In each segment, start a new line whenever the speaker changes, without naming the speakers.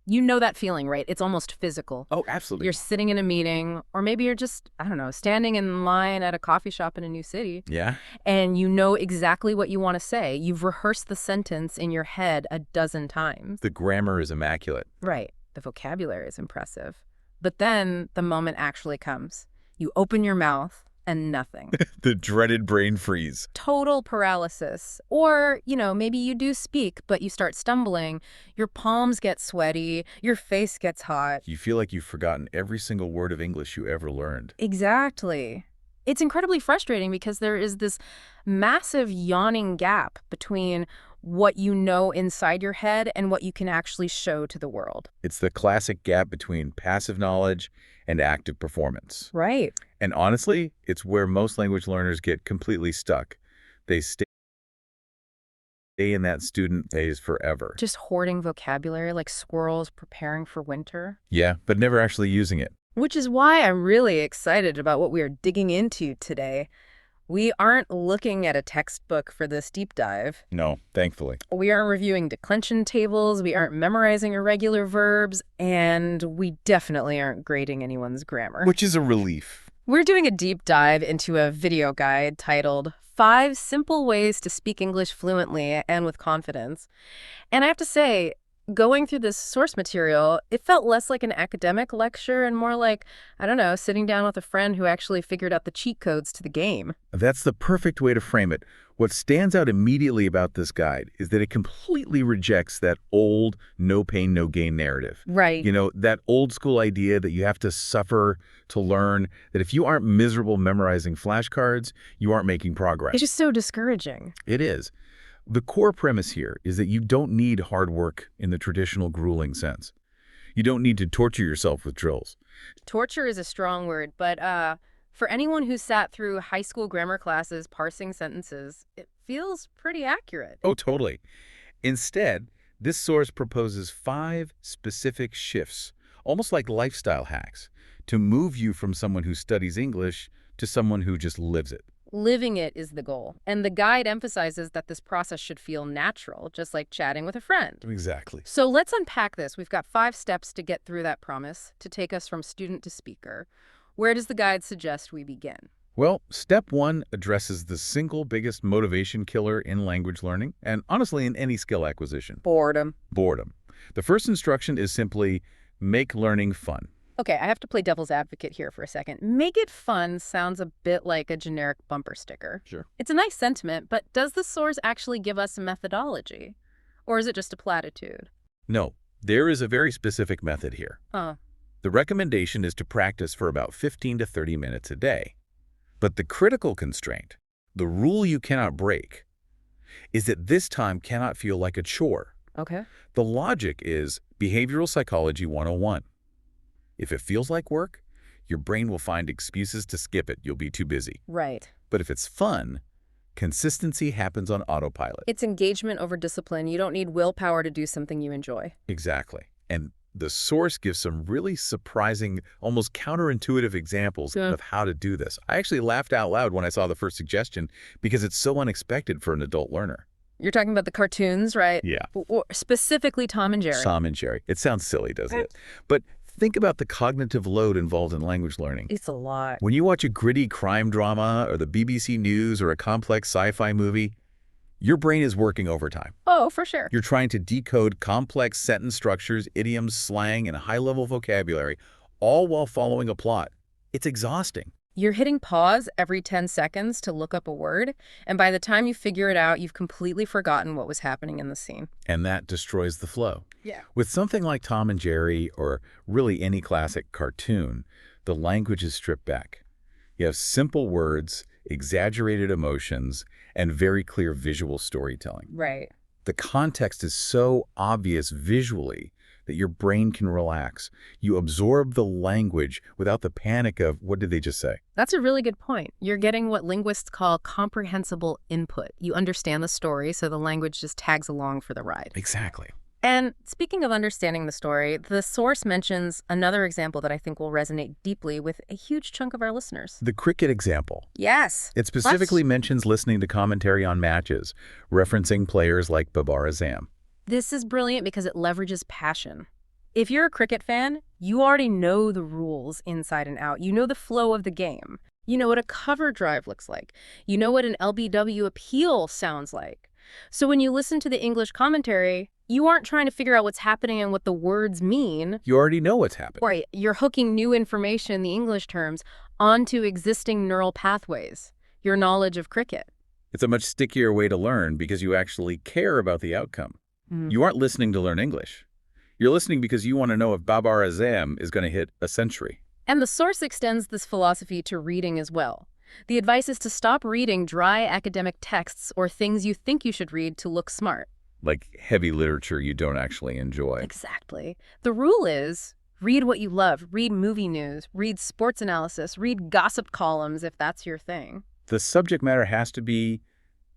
You know that feeling, right? It's almost physical.
Oh, absolutely.
You're sitting in a meeting, or maybe you're just, I don't know, standing in line at a coffee shop in a new city,
Yeah.
and you know exactly what you want to say. You've rehearsed the sentence in your head a dozen times.
The grammar is immaculate.
Right. The vocabulary is impressive. But then the moment actually comes. You open your mouth and nothing.
The dreaded brain freeze.
Total paralysis. Or, maybe you do speak, but you start stumbling. Your palms get sweaty. Your face gets hot.
You feel like you've forgotten every single word of English you ever learned.
Exactly. It's incredibly frustrating because there is this massive yawning gap between what you know inside your head and what you can actually show to the world.
It's the classic gap between passive knowledge and active performance.
Right.
And honestly, it's where most language learners get completely stuck. They stay in that student phase forever.
Just hoarding vocabulary like squirrels preparing for winter.
Yeah, but never actually using it.
Which is why I'm really excited about what we are digging into today. We aren't looking at a textbook for this deep dive.
No, thankfully.
We aren't reviewing declension tables, we aren't memorizing irregular verbs, and we definitely aren't grading anyone's grammar.
Which is a relief.
We're doing a deep dive into a video guide titled 5 Simple Ways to Speak English Fluently and with Confidence. And I have to say, going through this source material, it felt less like an academic lecture and more like, I don't know, sitting down with a friend who actually figured out the cheat codes to the game.
That's the perfect way to frame it. What stands out immediately about this guide is that it completely rejects that old no pain, no gain narrative.
Right.
That old school idea that you have to suffer to learn, that if you aren't miserable memorizing flashcards, you aren't making progress.
It's just so discouraging.
It is. The core premise here is that you don't need hard work in the traditional grueling sense. You don't need to torture yourself with drills.
Torture is a strong word, but for anyone who sat through high school grammar classes parsing sentences, it feels pretty accurate.
Oh, totally. Instead, this source proposes 5 specific shifts, almost like lifestyle hacks, to move you from someone who studies English to someone who just lives it.
Living it is the goal. And the guide emphasizes that this process should feel natural, just like chatting with a friend.
Exactly.
So let's unpack this. We've got 5 steps to get through that promise, to take us from student to speaker. Where does the guide suggest we begin?
Well, step 1 addresses the single biggest motivation killer in language learning, and honestly in any skill acquisition.
Boredom.
Boredom. The first instruction is simply make learning fun.
Okay, I have to play devil's advocate here for a second. Make it fun sounds a bit like a generic bumper sticker.
Sure.
It's a nice sentiment, but does the source actually give us a methodology? Or is it just a platitude?
No, there is a very specific method here. The recommendation is to practice for about 15 to 30 minutes a day. But the critical constraint, the rule you cannot break, is that this time cannot feel like a chore.
Okay.
The logic is behavioral psychology 101. If it feels like work, your brain will find excuses to skip it. You'll be too busy.
Right.
But if it's fun, consistency happens on autopilot.
It's engagement over discipline. You don't need willpower to do something you enjoy.
Exactly. And the source gives some really surprising, almost counterintuitive examples of how to do this. I actually laughed out loud when I saw the first suggestion because it's so unexpected for an adult learner.
You're talking about the cartoons, right?
Yeah.
Or specifically Tom and Jerry.
Tom and Jerry. It sounds silly, doesn't it? But think about the cognitive load involved in language learning.
It's a lot.
When you watch a gritty crime drama or the BBC News or a complex sci-fi movie, your brain is working overtime.
Oh, for sure.
You're trying to decode complex sentence structures, idioms, slang, and high-level vocabulary, all while following a plot. It's exhausting.
You're hitting pause every 10 seconds to look up a word, and by the time you figure it out, you've completely forgotten what was happening in the scene.
And that destroys the flow.
Yeah.
With something like Tom and Jerry, or really any classic cartoon, the language is stripped back. You have simple words, exaggerated emotions, and very clear visual storytelling.
Right.
The context is so obvious visually that your brain can relax. You absorb the language without the panic of, what did they just say?
That's a really good point. You're getting what linguists call comprehensible input. You understand the story, so the language just tags along for the ride.
Exactly.
And speaking of understanding the story, the source mentions another example that I think will resonate deeply with a huge chunk of our listeners.
The cricket example.
Yes.
It specifically mentions listening to commentary on matches, referencing players like Babar Azam.
This is brilliant because it leverages passion. If you're a cricket fan, you already know the rules inside and out. You know the flow of the game. You know what a cover drive looks like. You know what an LBW appeal sounds like. So when you listen to the English commentary, you aren't trying to figure out what's happening and what the words mean.
You already know what's happening.
Right. You're hooking new information, the English terms, onto existing neural pathways, your knowledge of cricket.
It's a much stickier way to learn because you actually care about the outcome. You aren't listening to learn English. You're listening because you want to know if Babar Azam is going to hit a century.
And the source extends this philosophy to reading as well. The advice is to stop reading dry academic texts or things you think you should read to look smart.
Like heavy literature you don't actually enjoy.
Exactly. The rule is read what you love. Read movie news, read sports analysis, read gossip columns if that's your thing.
The subject matter has to be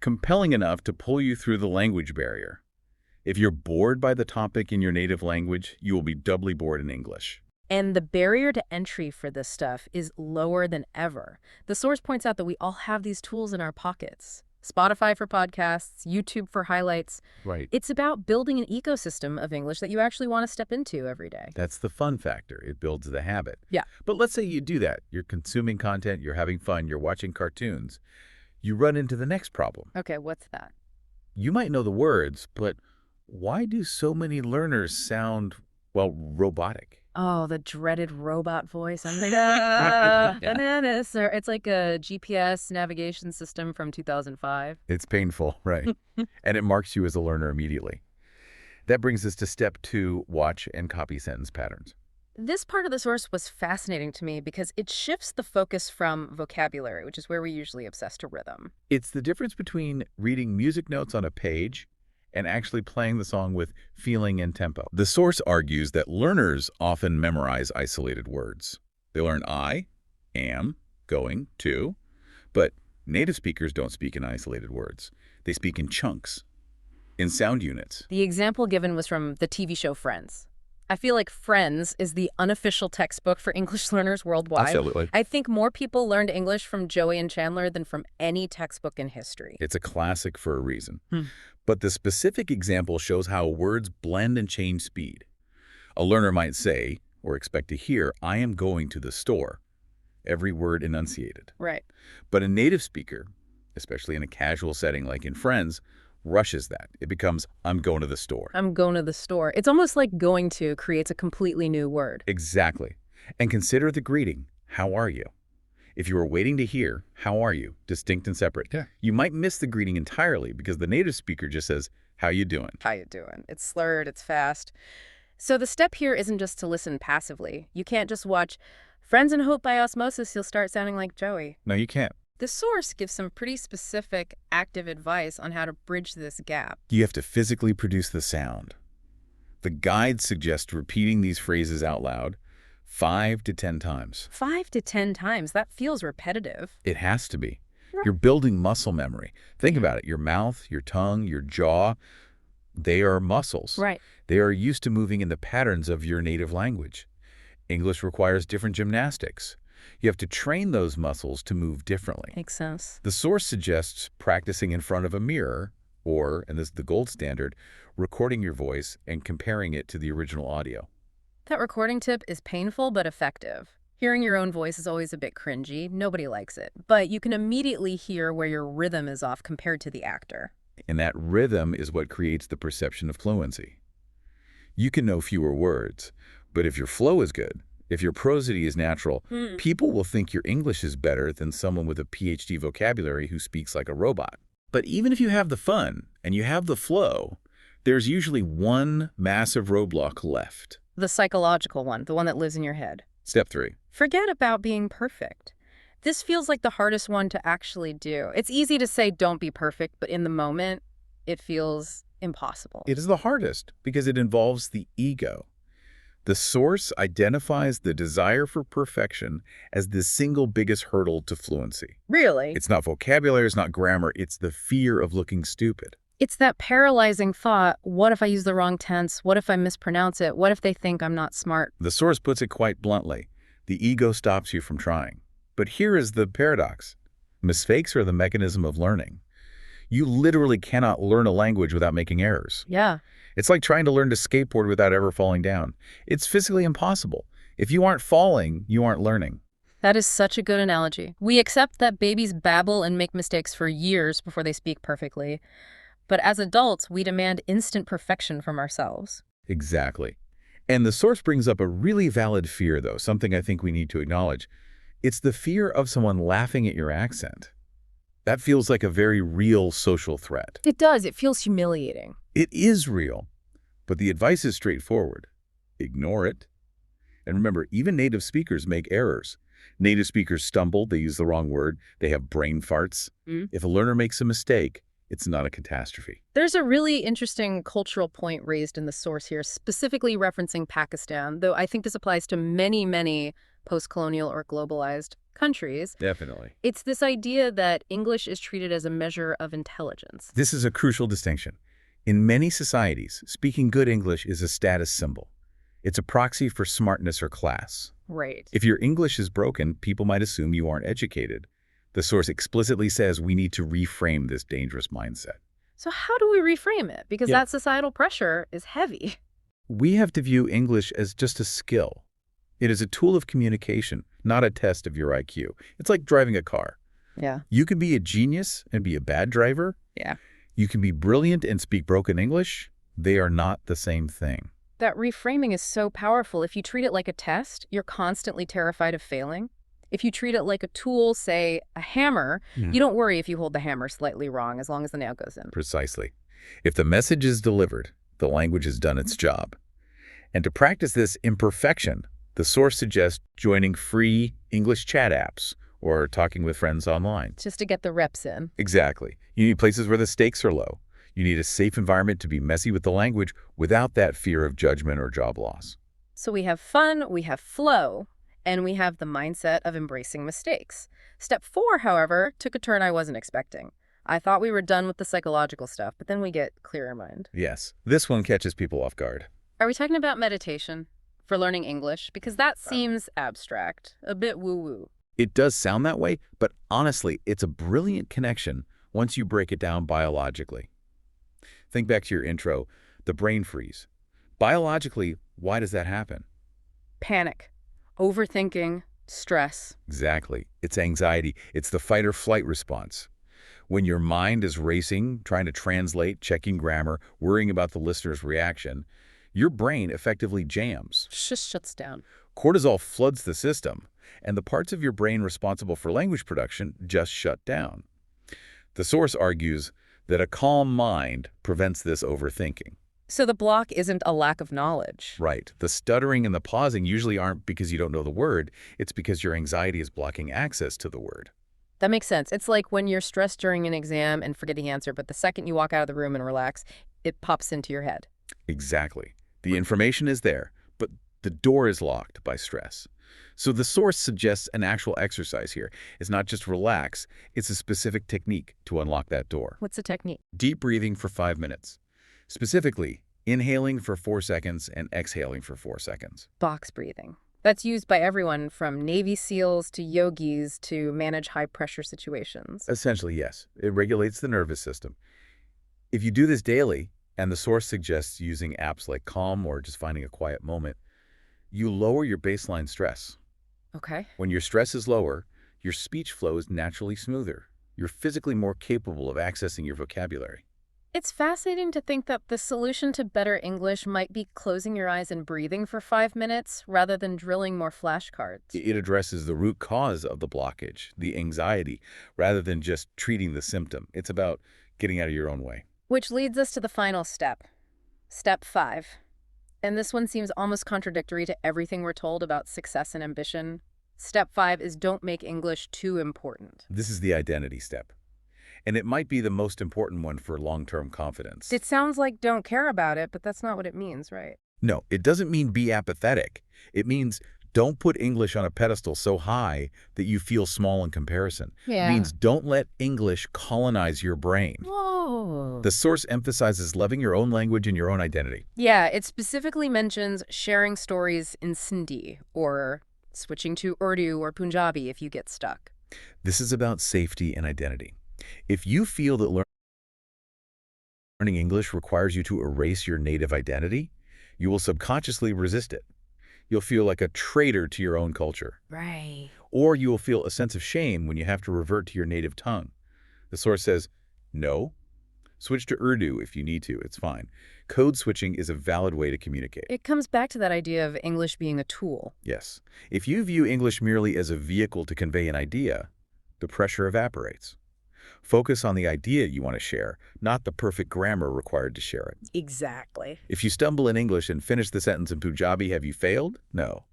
compelling enough to pull you through the language barrier. If you're bored by the topic in your native language, you will be doubly bored in English.
And the barrier to entry for this stuff is lower than ever. The source points out that we all have these tools in our pockets. Spotify for podcasts, YouTube for highlights.
Right.
It's about building an ecosystem of English that you actually want to step into every day.
That's the fun factor. It builds the habit.
Yeah.
But let's say you do that. You're consuming content, you're having fun, you're watching cartoons. You run into the next problem.
Okay, what's that?
You might know the words, but why do so many learners sound, well, robotic?
Oh, the dreaded robot voice. I'm like, bananas. Or it's like a GPS navigation system from 2005.
It's painful, right? And it marks you as a learner immediately. That brings us to step 2, watch and copy sentence patterns.
This part of the source was fascinating to me because it shifts the focus from vocabulary, which is where we usually obsess, to rhythm.
It's the difference between reading music notes on a page and actually playing the song with feeling and tempo. The source argues that learners often memorize isolated words. They learn I, am, going, to, but native speakers don't speak in isolated words. They speak in chunks, in sound units.
The example given was from the TV show Friends. I feel like Friends is the unofficial textbook for English learners worldwide.
Absolutely.
I think more people learned English from Joey and Chandler than from any textbook in history.
It's a classic for a reason. But the specific example shows how words blend and change speed. A learner might say, or expect to hear, I am going to the store. Every word enunciated.
Right.
But a native speaker, especially in a casual setting like in Friends, rushes that. It becomes, I'm going to the store.
I'm going to the store. It's almost like going to creates a completely new word.
Exactly. And consider the greeting, how are you? If you were waiting to hear, how are you, distinct and separate, you might miss the greeting entirely because the native speaker just says, how you doing?
How you doing? It's slurred, it's fast. So the step here isn't just to listen passively. You can't just watch Friends and hope by osmosis you'll start sounding like Joey.
No, you can't.
The source gives some pretty specific active advice on how to bridge this gap.
You have to physically produce the sound. The guide suggests repeating these phrases out loud 5 to 10 times.
5 to 10 times? That feels repetitive.
It has to be. You're building muscle memory. Think about it. Your mouth, your tongue, your jaw, they are muscles.
Right.
They are used to moving in the patterns of your native language. English requires different gymnastics. You have to train those muscles to move differently.
Makes sense.
The source suggests practicing in front of a mirror or, and this is the gold standard, recording your voice and comparing it to the original audio.
That recording tip is painful but effective. Hearing your own voice is always a bit cringy. Nobody likes it. But you can immediately hear where your rhythm is off compared to the actor.
And that rhythm is what creates the perception of fluency. You can know fewer words, but if your flow is good, if your prosody is natural, people will think your English is better than someone with a PhD vocabulary who speaks like a robot. But even if you have the fun and you have the flow, there's usually one massive roadblock left.
The psychological one, the one that lives in your head.
Step 3.
Forget about being perfect. This feels like the hardest one to actually do. It's easy to say don't be perfect, but in the moment, it feels impossible.
It is the hardest because it involves the ego. The source identifies the desire for perfection as the single biggest hurdle to fluency.
Really?
It's not vocabulary, it's not grammar, it's the fear of looking stupid.
It's that paralyzing thought, what if I use the wrong tense? What if I mispronounce it? What if they think I'm not smart?
The source puts it quite bluntly. The ego stops you from trying. But here is the paradox. Mistakes are the mechanism of learning. You literally cannot learn a language without making errors.
Yeah.
It's like trying to learn to skateboard without ever falling down. It's physically impossible. If you aren't falling, you aren't learning.
That is such a good analogy. We accept that babies babble and make mistakes for years before they speak perfectly. But as adults, we demand instant perfection from ourselves.
Exactly. And the source brings up a really valid fear, though, something I think we need to acknowledge. It's the fear of someone laughing at your accent. That feels like a very real social threat.
It does. It feels humiliating.
It is real, but the advice is straightforward. Ignore it. And remember, even native speakers make errors. Native speakers stumble, they use the wrong word, they have brain farts. If a learner makes a mistake, it's not a catastrophe.
There's a really interesting cultural point raised in the source here, specifically referencing Pakistan, though I think this applies to many, many post-colonial or globalized countries.
Definitely.
It's this idea that English is treated as a measure of intelligence.
This is a crucial distinction. In many societies, speaking good English is a status symbol. It's a proxy for smartness or class.
Right.
If your English is broken, people might assume you aren't educated. The source explicitly says we need to reframe this dangerous mindset.
So how do we reframe it? Because that societal pressure is heavy.
We have to view English as just a skill. It is a tool of communication, not a test of your IQ. It's like driving a car.
Yeah.
You can be a genius and be a bad driver.
Yeah.
You can be brilliant and speak broken English. They are not the same thing.
That reframing is so powerful. If you treat it like a test, you're constantly terrified of failing. If you treat it like a tool, say a hammer, you don't worry if you hold the hammer slightly wrong as long as the nail goes in.
Precisely. If the message is delivered, the language has done its job. And to practice this imperfection, the source suggests joining free English chat apps or talking with friends online.
Just to get the reps in.
Exactly. You need places where the stakes are low. You need a safe environment to be messy with the language without that fear of judgment or job loss.
So we have fun, we have flow, and we have the mindset of embracing mistakes. Step 4, however, took a turn I wasn't expecting. I thought we were done with the psychological stuff, but then we get clearer mind.
Yes, this one catches people off guard.
Are we talking about meditation for learning English? Because that seems abstract, a bit woo-woo.
It does sound that way, but honestly, it's a brilliant connection once you break it down biologically. Think back to your intro, the brain freeze. Biologically, why does that happen?
Panic, overthinking, stress.
Exactly. It's anxiety. It's the fight or flight response. When your mind is racing, trying to translate, checking grammar, worrying about the listener's reaction, your brain effectively jams.
Just shuts down.
Cortisol floods the system, and the parts of your brain responsible for language production just shut down. The source argues that a calm mind prevents this overthinking.
So the block isn't a lack of knowledge.
Right. The stuttering and the pausing usually aren't because you don't know the word. It's because your anxiety is blocking access to the word.
That makes sense. It's like when you're stressed during an exam and forget the answer, but the second you walk out of the room and relax, it pops into your head.
Exactly. The information is there, but the door is locked by stress. So the source suggests an actual exercise here. It's not just relax, it's a specific technique to unlock that door.
What's the technique?
Deep breathing for 5 minutes. Specifically, inhaling for 4 seconds and exhaling for 4 seconds.
Box breathing. That's used by everyone from Navy SEALs to yogis to manage high-pressure situations.
Essentially, yes. It regulates the nervous system. If you do this daily, and the source suggests using apps like Calm or just finding a quiet moment, you lower your baseline stress.
Okay.
When your stress is lower, your speech flow is naturally smoother. You're physically more capable of accessing your vocabulary.
It's fascinating to think that the solution to better English might be closing your eyes and breathing for 5 minutes rather than drilling more flashcards.
It addresses the root cause of the blockage, the anxiety, rather than just treating the symptom. It's about getting out of your own way.
Which leads us to the final step. Step 5. And this one seems almost contradictory to everything we're told about success and ambition. Step 5 is don't make English too important.
This is the identity step. And it might be the most important one for long-term confidence.
It sounds like don't care about it, but that's not what it means, right?
No, it doesn't mean be apathetic. It means don't put English on a pedestal so high that you feel small in comparison.
Yeah.
It means don't let English colonize your brain.
Whoa.
The source emphasizes loving your own language and your own identity.
Yeah, it specifically mentions sharing stories in Sindhi or switching to Urdu or Punjabi if you get stuck.
This is about safety and identity. If you feel that learning Learning English requires you to erase your native identity, you will subconsciously resist it. You'll feel like a traitor to your own culture.
Right.
Or you will feel a sense of shame when you have to revert to your native tongue. The source says, no, switch to Urdu if you need to, it's fine. Code switching is a valid way to communicate.
It comes back to that idea of English being a tool.
Yes. If you view English merely as a vehicle to convey an idea, the pressure evaporates. Focus on the idea you want to share, not the perfect grammar required to share it.
Exactly.
If you stumble in English and finish the sentence in Punjabi, have you failed? No.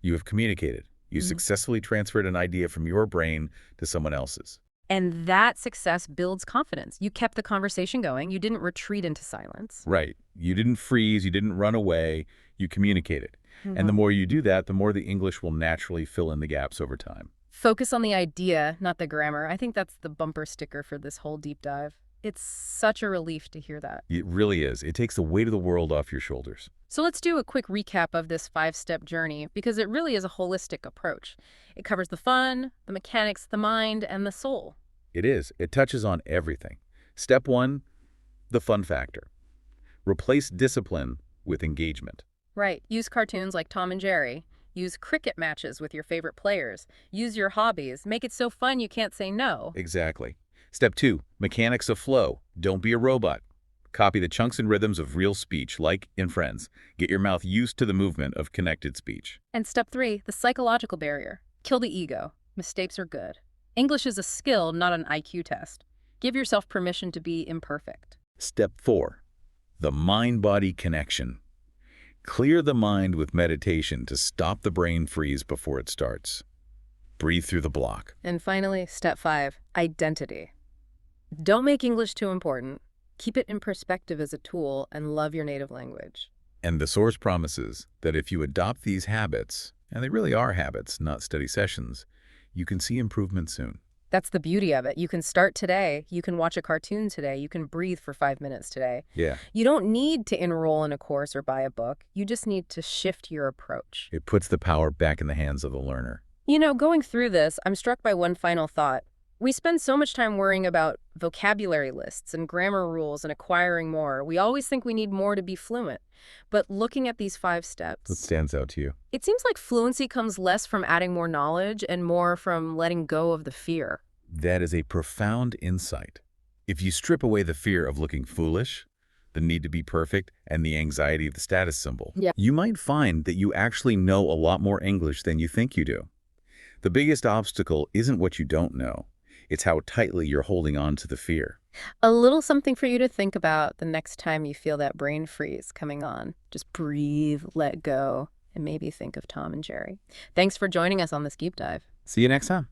You have communicated. You successfully transferred an idea from your brain to someone else's.
And that success builds confidence. You kept the conversation going. You didn't retreat into silence.
Right. You didn't freeze. You didn't run away. You communicated. And the more you do that, the more the English will naturally fill in the gaps over time.
Focus on the idea, not the grammar. I think that's the bumper sticker for this whole deep dive. It's such a relief to hear that.
It really is. It takes the weight of the world off your shoulders.
So let's do a quick recap of this 5-step journey, because it really is a holistic approach. It covers the fun, the mechanics, the mind, and the soul.
It is. It touches on everything. Step 1, the fun factor. Replace discipline with engagement.
Right. Use cartoons like Tom and Jerry. Use cricket matches with your favorite players. Use your hobbies. Make it so fun you can't say no.
Exactly. Step 2, mechanics of flow. Don't be a robot. Copy the chunks and rhythms of real speech, like in Friends. Get your mouth used to the movement of connected speech.
And step 3, the psychological barrier. Kill the ego. Mistakes are good. English is a skill, not an IQ test. Give yourself permission to be imperfect.
Step 4, the mind-body connection. Clear the mind with meditation to stop the brain freeze before it starts. Breathe through the block.
And finally, step 5, identity. Don't make English too important. Keep it in perspective as a tool and love your native language.
And the source promises that if you adopt these habits, and they really are habits, not study sessions, you can see improvement soon.
That's the beauty of it. You can start today. You can watch a cartoon today. You can breathe for 5 minutes today.
Yeah.
You don't need to enroll in a course or buy a book. You just need to shift your approach.
It puts the power back in the hands of the learner.
You know, going through this, I'm struck by one final thought. We spend so much time worrying about vocabulary lists and grammar rules and acquiring more. We always think we need more to be fluent. But looking at these 5 steps,
What stands out to you?
it seems like fluency comes less from adding more knowledge and more from letting go of the fear.
That is a profound insight. If you strip away the fear of looking foolish, the need to be perfect, and the anxiety of the status symbol, you might find that you actually know a lot more English than you think you do. The biggest obstacle isn't what you don't know. It's how tightly you're holding on to the fear.
A little something for you to think about the next time you feel that brain freeze coming on. Just breathe, let go, and maybe think of Tom and Jerry. Thanks for joining us on this deep dive.
See you next time.